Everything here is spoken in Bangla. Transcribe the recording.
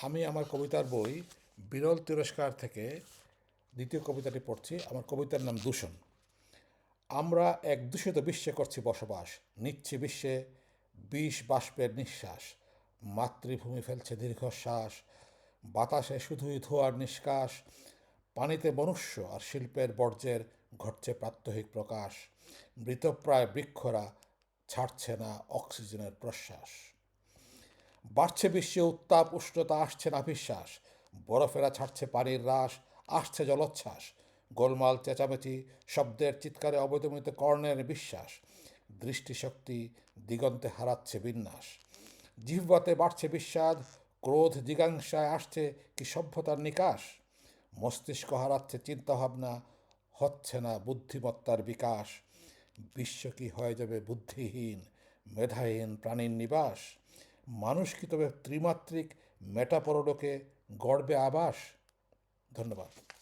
আমি আমার কবিতার বই বিরল তিরস্কার থেকে দ্বিতীয় কবিতাটি পড়ছি। আমার কবিতার নাম দূষণ। আমরা এক দূষিত বিশ্বে করছি বসবাস, নিচ্ছি বিশ্বে বিষ বাষ্পের নিঃশ্বাস। মাতৃভূমি ফেলছে দীর্ঘশ্বাস, বাতাসে শুধুই ধোঁয়ার নিষ্কাশ। পানিতে মনুষ্য আর শিল্পের বর্জ্যের ঘটছে প্রাত্যহিক প্রকাশ। মৃতপ্রায় বৃক্ষরা ছাড়ছে না অক্সিজেনের প্রশ্বাস। বাড়ছে বিশ্বে উত্তাপ, উষ্ণতা, আসছে নাভিশ্বাস। বরফেরা ছাড়ছে পানির হ্রাস, আসছে জলোচ্ছ্বাস। গোলমাল, চেঁচামেচি, শব্দের চিৎকারে অবদমিত কর্ণের বিশ্বাস। দৃষ্টিশক্তি দিগন্তে হারাচ্ছে বিন্যাস। জিহ্বাতে বাড়ছে বিস্বাদ, ক্রোধ জিজ্ঞাসায় আসছে কি সভ্যতার নিকাশ। মস্তিষ্ক হারাচ্ছে চিন্তাভাবনা, হচ্ছে না বুদ্ধিমত্তার বিকাশ। বিশ্ব কি হয়ে যাবে বুদ্ধিহীন, মেধাহীন প্রাণীর নিবাস। মানুষ কি তবে ত্রিমাত্রিক মেটাপরলোকে গড়বে আবাস? ধন্যবাদ।